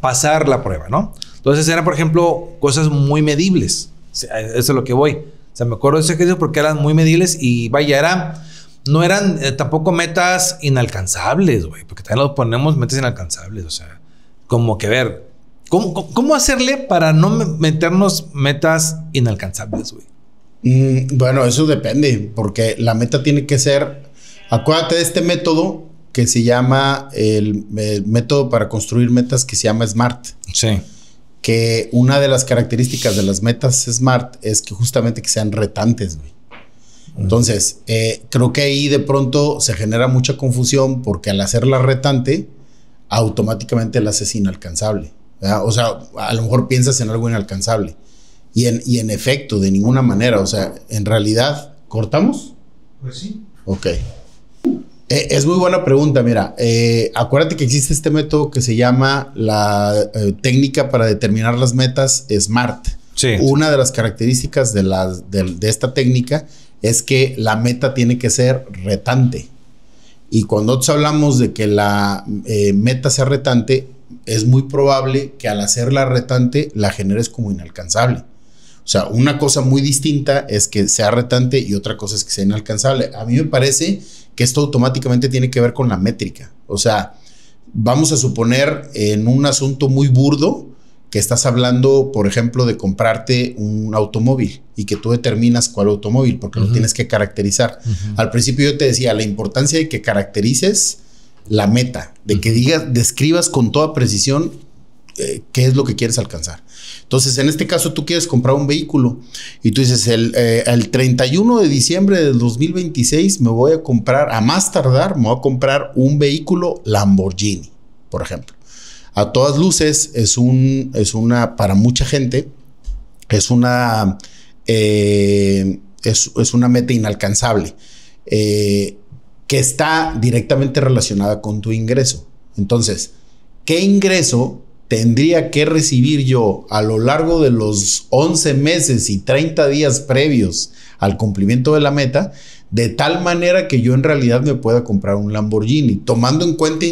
pasar la prueba, ¿no? Entonces, eran, por ejemplo, cosas muy medibles. Eso es lo que voy. O sea, me acuerdo de ese ejercicio porque eran muy medibles y vaya, no eran tampoco metas inalcanzables, güey, porque también los ponemos metas inalcanzables, o sea, como que ver, ¿cómo hacerle para no meternos metas inalcanzables, güey? Bueno, eso depende, porque la meta tiene que ser, acuérdate de este método que se llama el método para construir metas que se llama SMART. Sí. Que una de las características de las metas SMART es que justamente que sean retantes, güey. Entonces, creo que ahí de pronto se genera mucha confusión porque al hacerla retante, automáticamente la haces inalcanzable, ¿verdad? O sea, a lo mejor piensas en algo inalcanzable. Y en efecto, de ninguna manera. O sea, en realidad, ¿cortamos? Pues sí. Ok. Es muy buena pregunta, mira. Acuérdate que existe este método que se llama la técnica para determinar las metas SMART. Sí. Una de las características de esta técnica es que la meta tiene que ser retante. Y cuando nosotros hablamos de que la meta sea retante, es muy probable que al hacerla retante la generes como inalcanzable. O sea, una cosa muy distinta es que sea retante y otra cosa es que sea inalcanzable. A mí me parece que esto automáticamente tiene que ver con la métrica. O sea, vamos a suponer en un asunto muy burdo que estás hablando, por ejemplo, de comprarte un automóvil y que tú determinas cuál automóvil, porque lo tienes que caracterizar. Al principio yo te decía la importancia de que caracterices la meta, de que describas con toda precisión qué es lo que quieres alcanzar. Entonces, en este caso, tú quieres comprar un vehículo y tú dices, el 31 de diciembre del 2026 me voy a comprar, a más tardar, me voy a comprar un vehículo Lamborghini, por ejemplo. A todas luces es una, para mucha gente, es una meta inalcanzable que está directamente relacionada con tu ingreso. Entonces, ¿qué ingreso tendría que recibir yo a lo largo de los 11 meses y 30 días previos al cumplimiento de la meta, de tal manera que yo en realidad me pueda comprar un Lamborghini, tomando en cuenta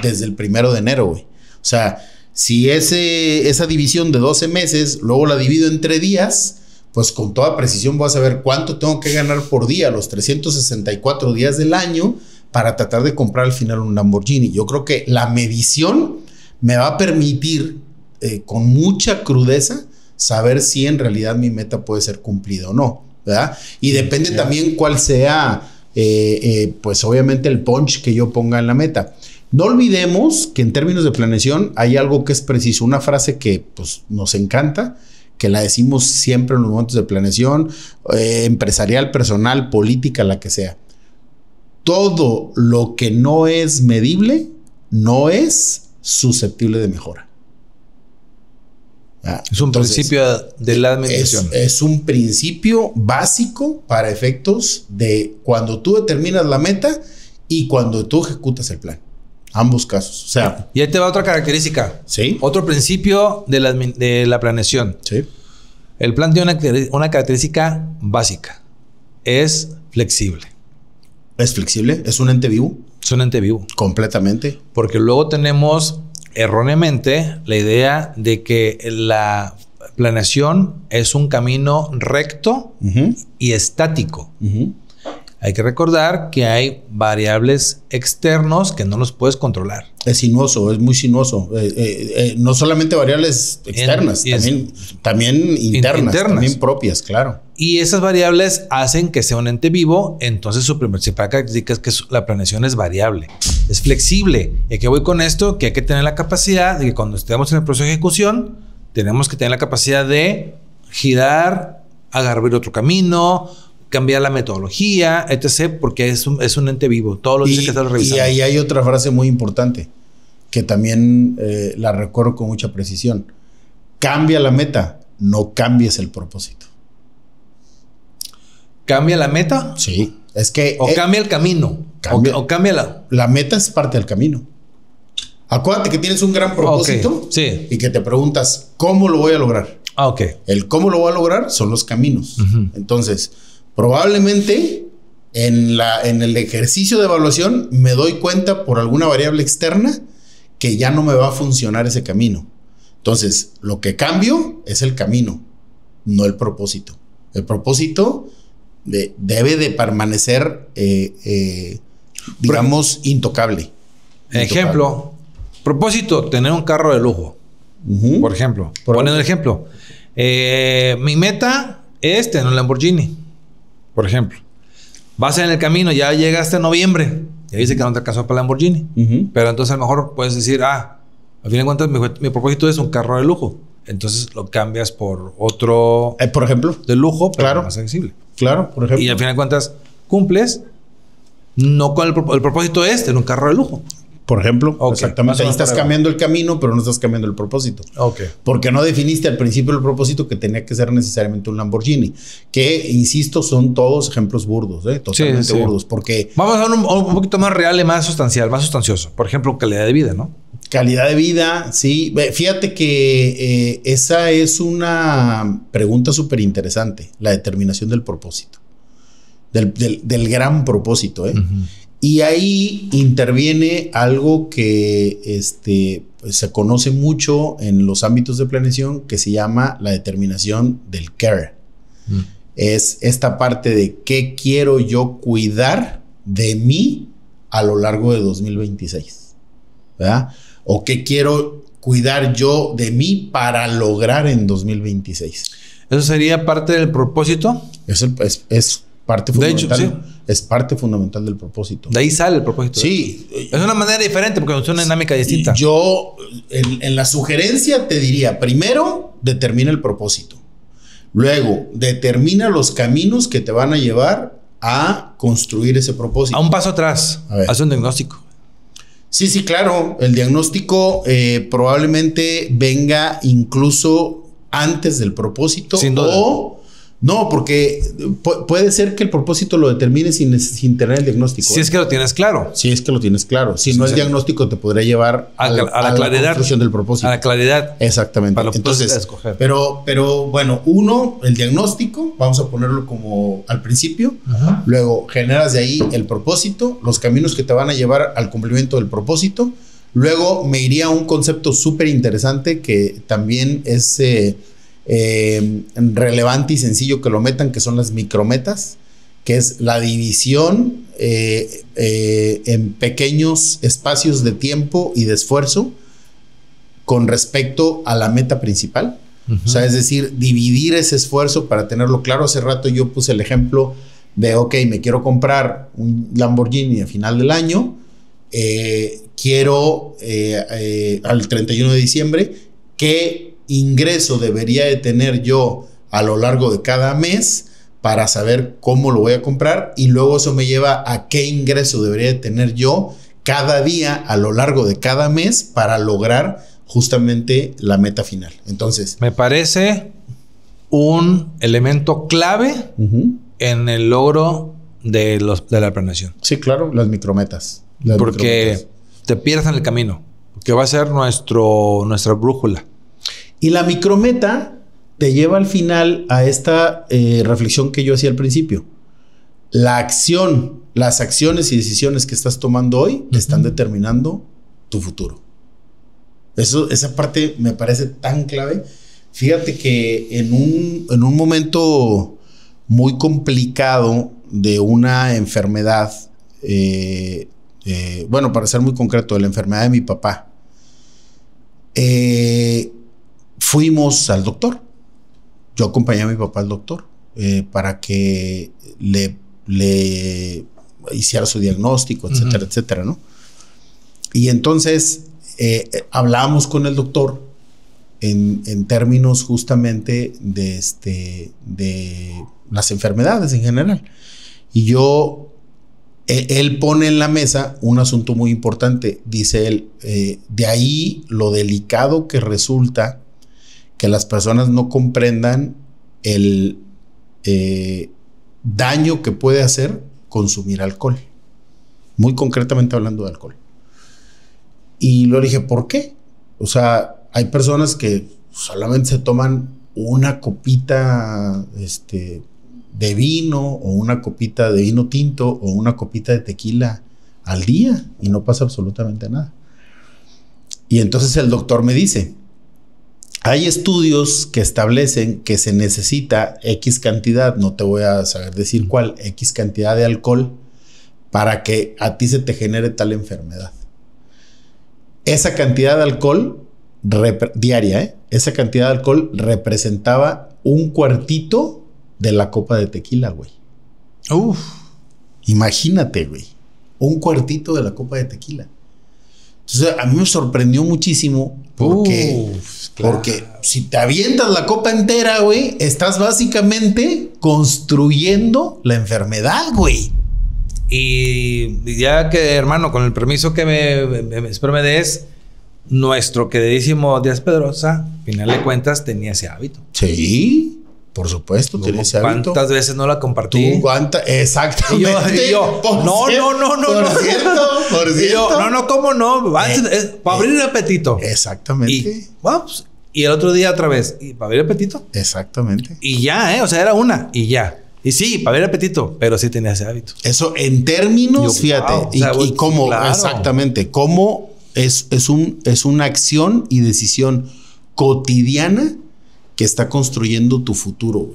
desde el 1 de enero, güey? O sea, si esa división de 12 meses, luego la divido entre días, pues con toda precisión voy a saber cuánto tengo que ganar por día, los 364 días del año, para tratar de comprar al final un Lamborghini. Yo creo que la medición me va a permitir, con mucha crudeza, saber si en realidad mi meta puede ser cumplida o no, ¿verdad? Y depende también cuál sea, pues obviamente el punch que yo ponga en la meta. No olvidemos que en términos de planeación hay algo que es preciso, una frase que pues nos encanta, que la decimos siempre en los momentos de planeación, empresarial, personal, política, la que sea. Todo lo que no es medible no es susceptible de mejora. Es un principio de la administración. Es un principio básico para efectos de cuando tú determinas la meta y cuando tú ejecutas el plan. Ambos casos. O sea, y ahí te va otra característica. Sí. Otro principio de la planeación. Sí. El plan tiene una característica básica. Es flexible. Es flexible. Es un ente vivo. Es un ente vivo. Completamente. Porque luego tenemos erróneamente la idea de que la planeación es un camino recto y estático. Hay que recordar que hay variables externos que no los puedes controlar. Es sinuoso, es muy sinuoso. No solamente variables externas, también internas, también propias, claro. Y esas variables hacen que sea un ente vivo. Entonces su principal característica es que la planeación es variable, es flexible. ¿Y a qué voy con esto? Que hay que tener la capacidad de que cuando estemos en el proceso de ejecución, tenemos que tener la capacidad de girar, agarrar otro camino, cambiar la metodología, etc., porque es un ente vivo. Todos los días hay que estarlo revisando. Y ahí hay otra frase muy importante que también la recuerdo con mucha precisión. Cambia la meta, no cambies el propósito. ¿Cambia la meta? Sí. Es que... O cambia el camino. O cambia la meta es parte del camino. Acuérdate que tienes un gran propósito y que te preguntas, ¿cómo lo voy a lograr? El cómo lo voy a lograr son los caminos. Entonces... probablemente en el ejercicio de evaluación me doy cuenta por alguna variable externa que ya no me va a funcionar ese camino. Entonces, lo que cambio es el camino, no el propósito. El propósito debe de permanecer, digamos, intocable. Ejemplo, propósito, tener un carro de lujo. Por ejemplo, poniendo el ejemplo. Mi meta es tener un Lamborghini. Por ejemplo, vas en el camino, ya llegaste a noviembre, ya dice que no te alcanzó para el Lamborghini. Pero entonces a lo mejor puedes decir, a fin de cuentas mi propósito es un carro de lujo. Entonces lo cambias por otro... por ejemplo. De lujo, pero más accesible. Claro, por ejemplo. Y al fin de cuentas cumples, no con el propósito es tener un carro de lujo. Por ejemplo, exactamente. Ahí estás cambiando el camino, pero no estás cambiando el propósito. Porque no definiste al principio el propósito que tenía que ser necesariamente un Lamborghini. Que, insisto, son todos ejemplos burdos, totalmente burdos. Porque... vamos a ver un poquito más real y más sustancial, más sustancioso. Por ejemplo, calidad de vida, ¿no? Calidad de vida, sí. Fíjate que esa es una pregunta súper interesante. La determinación del propósito. Del gran propósito, Y ahí interviene algo que pues se conoce mucho en los ámbitos de planeación que se llama la determinación del care. Es esta parte de qué quiero yo cuidar de mí a lo largo de 2026, ¿verdad? O qué quiero cuidar yo de mí para lograr en 2026. ¿Eso sería parte del propósito? Es parte fundamental. De hecho, sí. Es parte fundamental del propósito. De ahí sale el propósito. Sí. Es una manera diferente porque es una dinámica distinta. Yo, en la sugerencia te diría, primero, determina el propósito. Luego, determina los caminos que te van a llevar a construir ese propósito. A un paso atrás. Haz un diagnóstico. Sí, claro. El diagnóstico probablemente venga incluso antes del propósito. Sin duda. No, porque puede ser que el propósito lo determine sin tener el diagnóstico. Si es que lo tienes claro. Si es que lo tienes claro. Si no, el diagnóstico te podría llevar a la claridad. La construcción del propósito. A la claridad. Exactamente. Para entonces escoger. Pero bueno, el diagnóstico, vamos a ponerlo como al principio. Luego generas de ahí el propósito, los caminos que te van a llevar al cumplimiento del propósito. Luego me iría a un concepto súper interesante que también es... relevante y sencillo que lo metan, que son las micrometas, que es la división en pequeños espacios de tiempo y de esfuerzo con respecto a la meta principal. O sea, es decir, dividir ese esfuerzo para tenerlo claro. Hace rato yo puse el ejemplo de, ok, me quiero comprar un Lamborghini a final del año. Quiero al 31 de diciembre, ¿qué ingreso debería de tener yo a lo largo de cada mes para saber cómo lo voy a comprar? Y luego eso me lleva a qué ingreso debería de tener yo cada día a lo largo de cada mes para lograr justamente la meta final. Entonces, me parece un elemento clave en el logro de la planeación. Sí, claro, las micrometas. Porque te pierdes en el camino, que va a ser nuestra brújula. Y la micrometa te lleva al final a esta reflexión que yo hacía al principio. La acción, las acciones y decisiones que estás tomando hoy están determinando tu futuro. Esa parte me parece tan clave. Fíjate que en un momento muy complicado de una enfermedad, bueno, para ser muy concreto, de la enfermedad de mi papá, fuimos al doctor. Yo acompañé a mi papá al doctor para que le hiciera su diagnóstico, etcétera, etcétera, ¿no? Y entonces hablábamos con el doctor en términos justamente de las enfermedades en general. Y él pone en la mesa un asunto muy importante. Dice él, de ahí lo delicado que resulta que las personas no comprendan el daño que puede hacer consumir alcohol. Muy concretamente hablando de alcohol. Y lo dije, ¿por qué? O sea, hay personas que solamente se toman una copita de vino, o una copita de vino tinto, o una copita de tequila al día y no pasa absolutamente nada. Y entonces el doctor me dice, hay estudios que establecen que se necesita X cantidad, no te voy a saber decir cuál, X cantidad de alcohol para que a ti se te genere tal enfermedad. Esa cantidad de alcohol diaria, esa cantidad de alcohol representaba un cuartito de la copa de tequila, güey. Uf. Imagínate, güey. Un cuartito de la copa de tequila. Entonces, a mí me sorprendió muchísimo porque si te avientas la copa entera, güey, estás básicamente construyendo la enfermedad, güey. Y ya que, hermano, con el permiso que espero me des, nuestro queridísimo Díaz Pedrosa, al final de cuentas, tenía ese hábito. Sí, por supuesto, tenía ese hábito. ¿Cuántas veces no la compartí? ¿Tú cuántas? Exactamente. Y yo no. Por cierto. No, ¿cómo no? Para abrir el apetito. Exactamente. Y el otro día otra vez. ¿Y para abrir el apetito? Exactamente. Y ya, o sea, era una y ya. Y sí, para abrir el apetito, pero sí tenía ese hábito. Eso en términos, fíjate, wow, y cómo, claro. Exactamente, cómo es una acción y decisión cotidiana que está construyendo tu futuro.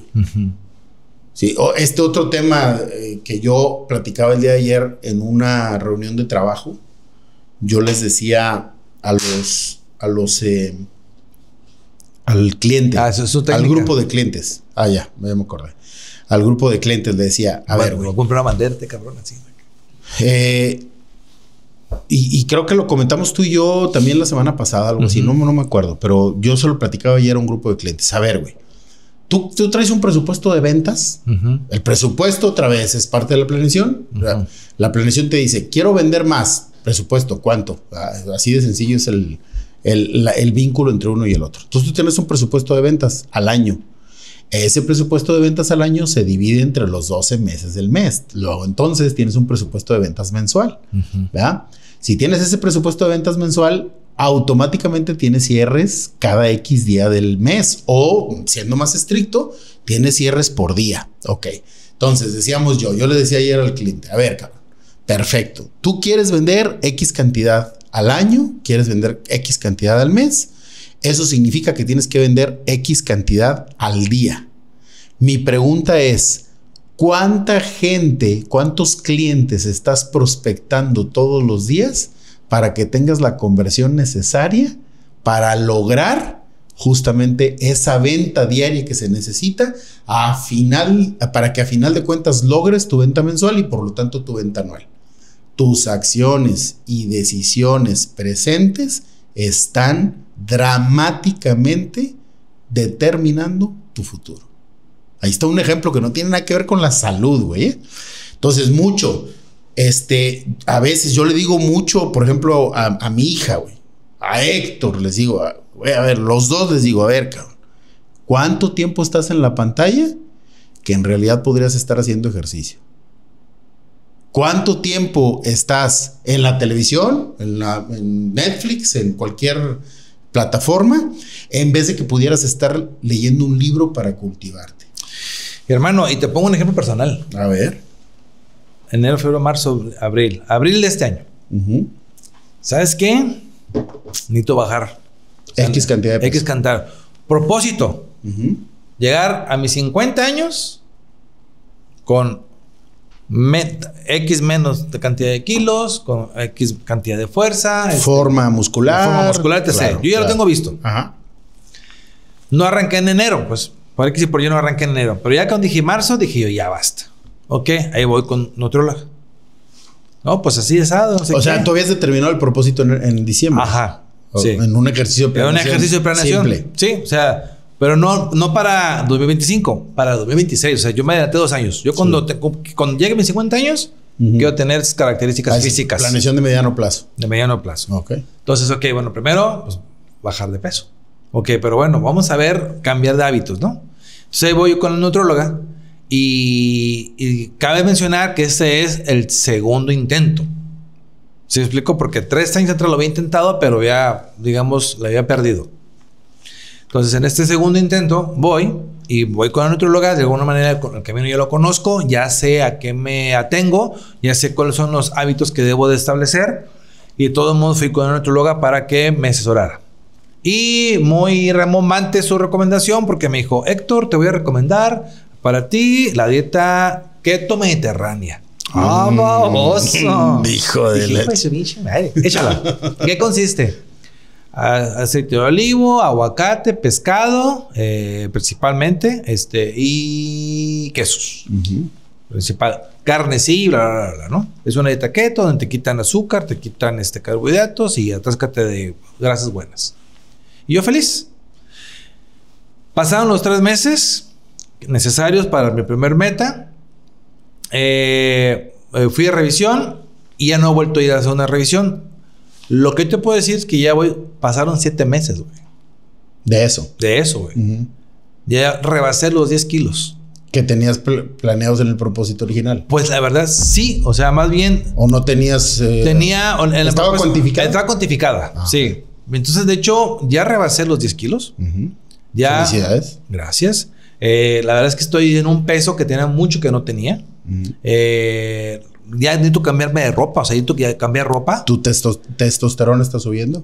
Sí, este otro tema que yo platicaba el día de ayer en una reunión de trabajo, yo les decía al cliente, al grupo de clientes, ya me acordé. Al grupo de clientes le decía, a ver, güey. Voy a comprar una manderte, cabrón, así. Y creo que lo comentamos tú y yo también la semana pasada, algo así, no me acuerdo, pero yo se lo platicaba ayer a un grupo de clientes. A ver, güey, tú traes un presupuesto de ventas. El presupuesto, otra vez, es parte de la planeación. La planeación te dice, quiero vender más. Presupuesto, ¿cuánto? Así de sencillo es el vínculo entre uno y el otro. Entonces tú tienes un presupuesto de ventas al año. Ese presupuesto de ventas al año se divide entre los 12 meses del mes. Luego, entonces, tienes un presupuesto de ventas mensual. ¿Verdad? Si tienes ese presupuesto de ventas mensual, automáticamente tienes cierres cada X día del mes. O, siendo más estricto, tienes cierres por día. Ok. Entonces, decíamos yo le decía ayer al cliente, a ver, cabrón, perfecto. Tú quieres vender X cantidad al año, quieres vender X cantidad al mes. Eso significa que tienes que vender X cantidad al día. Mi pregunta es, ¿cuánta gente, cuántos clientes estás prospectando todos los días para que tengas la conversión necesaria para lograr justamente esa venta diaria que se necesita para que a final de cuentas logres tu venta mensual y por lo tanto tu venta anual. Tus acciones y decisiones presentes están dramáticamente determinando tu futuro. Ahí está un ejemplo que no tiene nada que ver con la salud, güey. Entonces, a veces yo le digo mucho, por ejemplo, a mi hija, güey, a Héctor, les digo, los dos les digo, a ver, cabrón, ¿cuánto tiempo estás en la pantalla que en realidad podrías estar haciendo ejercicio? ¿Cuánto tiempo estás en la televisión, en Netflix, en cualquier plataforma, en vez de que pudieras estar leyendo un libro para cultivarte? Hermano, y te pongo un ejemplo personal. A ver. Enero, febrero, marzo, abril. Abril de este año. ¿Sabes qué? Necesito bajar. X cantidad de peso. X cantidad. Propósito. Llegar a mis 50 años con X menos de cantidad de kilos, con X cantidad de fuerza. Forma muscular. etc. Claro, yo ya lo tengo visto. Ajá. No arranqué en enero, pues. Por X y por yo no arranqué en enero. Pero ya cuando dije marzo, dije yo, ya basta. Ok, ahí voy con nutrióloga. No, pues así es. No sé o sea, tú habías determinado el propósito en diciembre. Ajá. Sí. En un ejercicio de planeación. En un ejercicio de planeación. Simple. Sí, o sea, pero no para 2025, para 2026. O sea, yo me adelanté 2 años. Yo cuando llegue a mis 50 años, quiero tener características físicas. Planeación de mediano plazo. De mediano plazo. Ok. Entonces, ok, bueno, primero, pues, bajar de peso. Ok, pero bueno, vamos a ver, cambiar de hábitos, ¿no? Entonces ahí voy con la nutróloga y cabe mencionar que este es el segundo intento. ¿Sí me explico? Porque 3 años atrás lo había intentado, pero ya, digamos, lo había perdido. Entonces, en este segundo intento voy con la nutróloga. De alguna manera, con el camino ya lo conozco, ya sé a qué me atengo, ya sé cuáles son los hábitos que debo de establecer. Y de todos modos fui con la nutróloga para que me asesorara. Y muy remontante su recomendación, porque me dijo, Héctor, te voy a recomendar para ti la dieta keto mediterránea. ¡Ah, baboso! Hijo de la... Échala. ¿Qué consiste? Aceite de olivo, aguacate, pescado, principalmente, y quesos. Principal. Carne sí, bla, bla, bla, ¿no? Es una dieta keto donde te quitan azúcar, te quitan carbohidratos y atáscate de grasas buenas. Y yo feliz. Pasaron los 3 meses necesarios para mi primer meta. Fui a revisión y ya no he vuelto a ir a hacer una revisión. Lo que te puedo decir es que pasaron 7 meses, güey. De eso, güey. Ya rebasé los 10 kilos. ¿Que tenías planeados en el propósito original? Pues la verdad, sí. O sea, más bien... ¿O no tenías...? ¿Estaba cuantificada? Estaba cuantificada, sí. Entonces, de hecho, ya rebasé los 10 kilos. Ya, felicidades. Gracias. La verdad es que estoy en un peso que tenía mucho que no tenía. Ya necesito cambiarme de ropa. O sea, necesito cambiar ropa. ¿Tu testosterona está subiendo?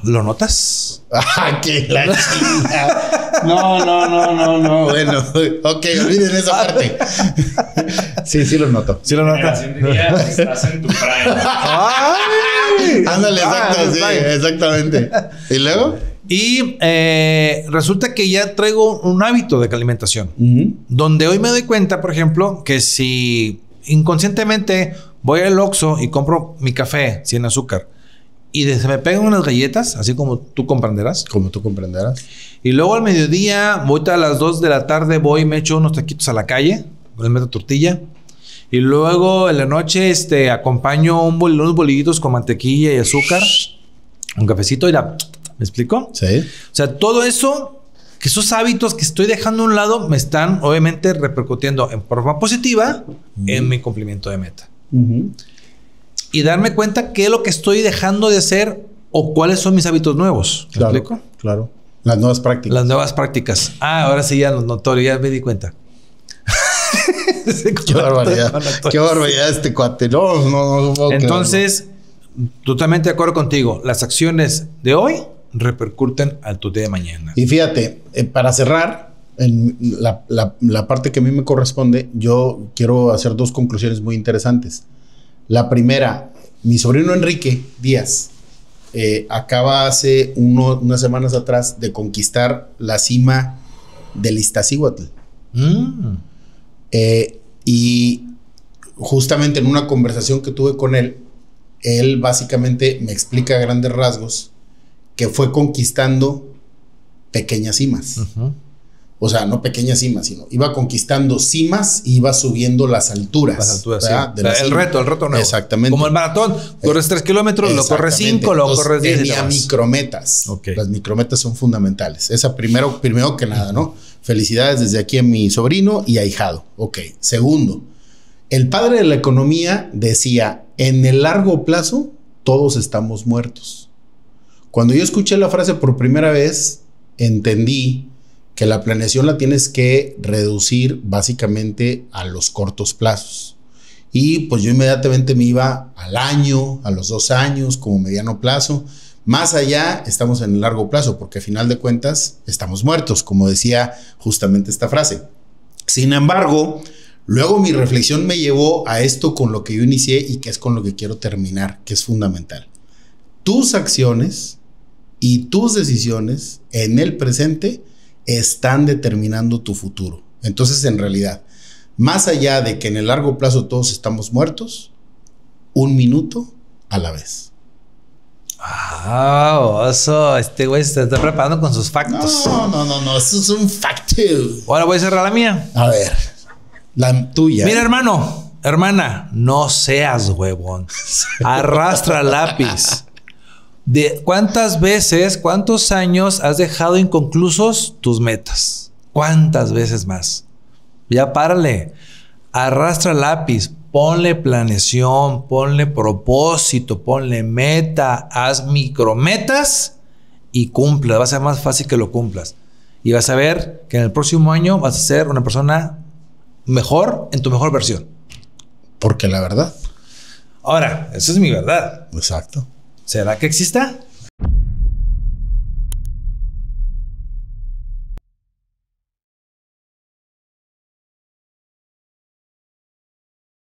¿Lo notas? ¡Ah, qué la chingada! No. Bueno, ok, olviden esa parte. Sí lo noto. Sí lo notas. Estás en tu prime. Ándale, exacto, sí, exactamente. ¿Y luego? Y resulta que ya traigo un hábito de alimentación. Donde hoy me doy cuenta, por ejemplo, que si inconscientemente voy al Oxxo y compro mi café sin azúcar y se me pegan unas galletas, así como tú comprenderás. Como tú comprenderás. Y luego al mediodía, voy a las 2 de la tarde, voy y me echo unos taquitos a la calle, le meto tortilla. Y luego en la noche acompaño unos bolillitos con mantequilla y azúcar, un cafecito y ¿me explico? Sí. O sea, todo eso, que esos hábitos que estoy dejando a un lado, me están obviamente repercutiendo en forma positiva en mi cumplimiento de meta. Y darme cuenta qué es lo que estoy dejando de hacer o cuáles son mis hábitos nuevos. ¿Me explico? Claro. Las nuevas prácticas. Las nuevas prácticas. Ahora sí ya lo notorio, ya me di cuenta. Qué barbaridad. Qué barbaridad este cuate. No. Entonces, totalmente de acuerdo contigo. Las acciones de hoy repercuten a tu día de mañana. Y fíjate, para cerrar, en la parte que a mí me corresponde, yo quiero hacer 2 conclusiones muy interesantes. La primera, mi sobrino Enrique Díaz acaba hace unas semanas atrás de conquistar la cima del Iztaccíhuatl. Y justamente en una conversación que tuve con él, él básicamente me explica a grandes rasgos que fue conquistando pequeñas cimas. O sea, no pequeñas cimas, sino iba conquistando cimas y iba subiendo las alturas. Las alturas, sí. El reto nuevo. Exactamente. Como el maratón, corres 3 kilómetros, lo corres 5, lo corres 10. Tenía micrometas. Okay. Las micrometas son fundamentales. Esa primero que nada, ¿no? Felicidades desde aquí a mi sobrino y ahijado. Ok. Segundo, el padre de la economía decía, en el largo plazo, todos estamos muertos. Cuando yo escuché la frase por primera vez, entendí que la planeación la tienes que reducir básicamente a los cortos plazos. Y pues yo inmediatamente me iba al año, a los 2 años, como mediano plazo. Más allá estamos en el largo plazo, porque a final de cuentas estamos muertos, como decía justamente esta frase. Sin embargo, luego mi reflexión me llevó a esto con lo que yo inicié y que es con lo que quiero terminar, que es fundamental. Tus acciones y tus decisiones en el presente están determinando tu futuro. Entonces, en realidad, más allá de que en el largo plazo todos estamos muertos, 1 minuto a la vez. Oso, este güey se está preparando con sus factos. No, eso es un facto. Ahora voy a cerrar la mía. A ver, la tuya. Mira, hermana, no seas huevón. Arrastra lápiz. ¿Cuántos años has dejado inconclusos tus metas? ¿Cuántas veces más? Ya párale. Arrastra lápiz. Ponle planeación, ponle propósito, ponle meta. Haz micrometas y cumple. Va a ser más fácil que lo cumplas. Y vas a ver que en el próximo año vas a ser una persona mejor en tu mejor versión. Porque la verdad. Ahora, esa es mi verdad. Exacto. ¿Será que exista?